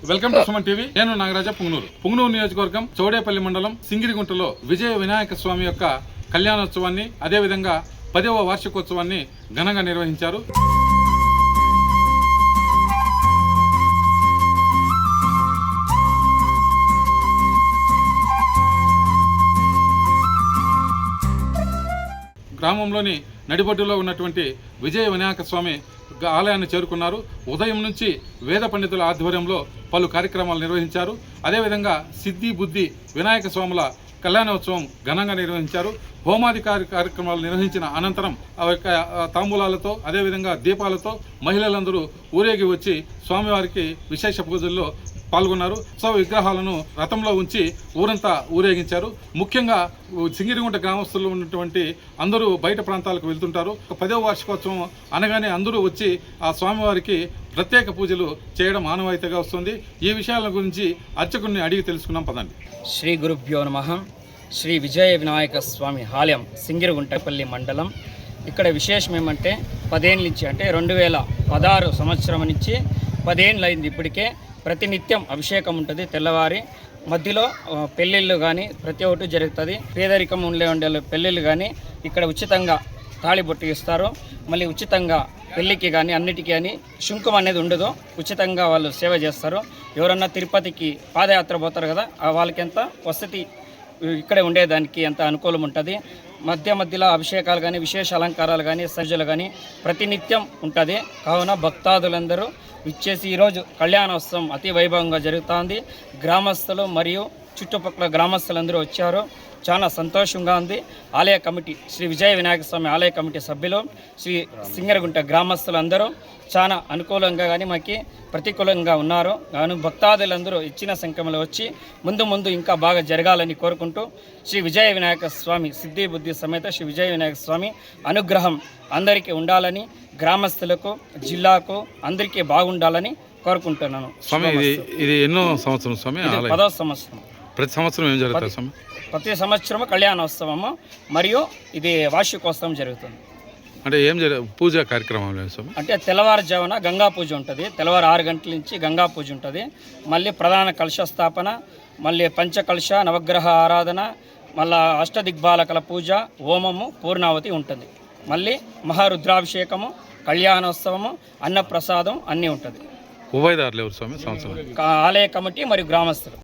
Welcome to Suman TV. నేను నాగరాజ పుంగనూరు నియోజకవర్గం చౌడేపల్లి మండలం సింగిరిగుంటలో విజయ వినాయక స్వామి యొక్క కళ్యాణోత్సవాన్ని అదేవిధంగా 10వ వార్షికోత్సవాన్ని ఘనంగా నిర్వహించారు. గ్రామంలోని నడిబొడ్డులో ఉన్నటువంటి విజయ వినాయక స్వామి ఆలయాన్ని చేరుకున్నారు. ఉదయం నుంచి వేద పండితుల ఆధ్వర్యంలో పలు కార్యక్రమాలు నిర్వహించారు. అదేవిధంగా సిద్ధి బుద్ధి వినాయక స్వాముల కళ్యాణోత్సవం ఘనంగా నిర్వహించారు. హోమాది కార్యక్రమాలు నిర్వహించిన అనంతరం తాంబూలాలతో అదేవిధంగా దీపాలతో మహిళలందరూ ఊరేగి వచ్చి స్వామివారికి విశేష పూజల్లో పాల్గొన్నారు. ఉత్సవ విగ్రహాలను రథంలో ఉంచి ఊరంతా ఊరేగించారు. ముఖ్యంగా సింగిరిగుంట గ్రామస్తులు ఉన్నటువంటి అందరూ బయట ప్రాంతాలకు వెళ్తుంటారు. 10వ వార్షికోత్సవం అనగానే అందరూ వచ్చి ఆ స్వామివారికి ప్రత్యేక పూజలు చేయడం ఆనవాయితీగా వస్తుంది. ఈ విషయాల గురించి అర్చకుడిని అడిగి తెలుసుకున్నాం. పదండి. శ్రీ గురుభ్యో నమః. శ్రీ విజయ వినాయక స్వామి ఆలయం సింగిరిగుంటపల్లి మండలం. ఇక్కడ విశేషం ఏమంటే 10 ఏళ్ళ నుంచి అంటే 2016 సంవత్సరం నుంచి 10 ఏళ్ళు అయింది. ఇప్పటికే ప్రతినిత్యం అభిషేకం ఉంటుంది. తెల్లవారి మధ్యలో పెళ్ళిళ్ళు కానీ ప్రతి ఒక్కటి జరుగుతుంది. పేదరికం ఉండే పెళ్ళిళ్ళు కానీ ఇక్కడ ఉచితంగా తాళిబొట్టు ఇస్తారు. మళ్ళీ ఉచితంగా పెళ్ళికి కానీ అన్నిటికీ కానీ శుంకం అనేది ఉండదు. ఉచితంగా వాళ్ళు సేవ చేస్తారు. ఎవరన్నా తిరుపతికి పాదయాత్ర పోతారు కదా, వాళ్ళకి ఎంత వసతి ఇక్కడే ఉండేదానికి ఎంత అనుకూలం ఉంటుంది. మధ్యలో అభిషేకాలు కానీ విశేష అలంకారాలు కానీ సజ్జలు కానీ ప్రతినిత్యం ఉంటుంది. కావున భక్తాదులందరూ ఇచ్చేసి ఈరోజు కళ్యాణోత్సవం అతి వైభవంగా జరుగుతోంది. గ్రామస్తులు మరియు చుట్టుపక్కల గ్రామస్తులందరూ వచ్చారు. చాలా సంతోషంగా ఉంది. ఆలయ కమిటీ శ్రీ విజయ వినాయక స్వామి ఆలయ కమిటీ సభ్యులు శ్రీ సింగరగుంట గ్రామస్తులందరూ చాలా అనుకూలంగా కానీ మాకు ప్రతికూలంగా ఉన్నారు. కానీ భక్తాదులందరూ ఇచ్చిన సంఖ్యలో వచ్చి ముందు ఇంకా బాగా జరగాలని కోరుకుంటూ శ్రీ విజయ వినాయక స్వామి సిద్ధి బుద్ధి సమేత శ్రీ విజయ వినాయక స్వామి అనుగ్రహం అందరికీ ఉండాలని, గ్రామస్తులకు జిల్లాకు అందరికీ బాగుండాలని కోరుకుంటున్నాను. స్వామి ఇది ఎన్నో సంవత్సరం స్వామి? 10వ సంవత్సరం. ప్రతి సంవత్సరం ఏం జరుగుతుంది స్వామి? ప్రతి సంవత్సరము కళ్యాణోత్సవము మరియు ఇది వార్షికోత్సవం జరుగుతుంది. అంటే ఏం పూజ కార్యక్రమం స్వామి? అంటే తెల్లవారుజామున గంగా పూజ ఉంటుంది. తెల్లవారు 6 గంటల నుంచి గంగా పూజ ఉంటుంది. మళ్ళీ ప్రధాన కలశ స్థాపన, మళ్ళీ పంచకలశ నవగ్రహ ఆరాధన, మళ్ళీ అష్టదిగ్బాలకల పూజ, హోమము, పూర్ణావతి ఉంటుంది. మళ్ళీ మహారుద్రాభిషేకము, కళ్యాణోత్సవము, అన్నప్రసాదం అన్నీ ఉంటుంది. ఉభయదారులు ఎవరు స్వామి? సంవత్సరం ఆలయ కమిటీ మరియు గ్రామస్తులు.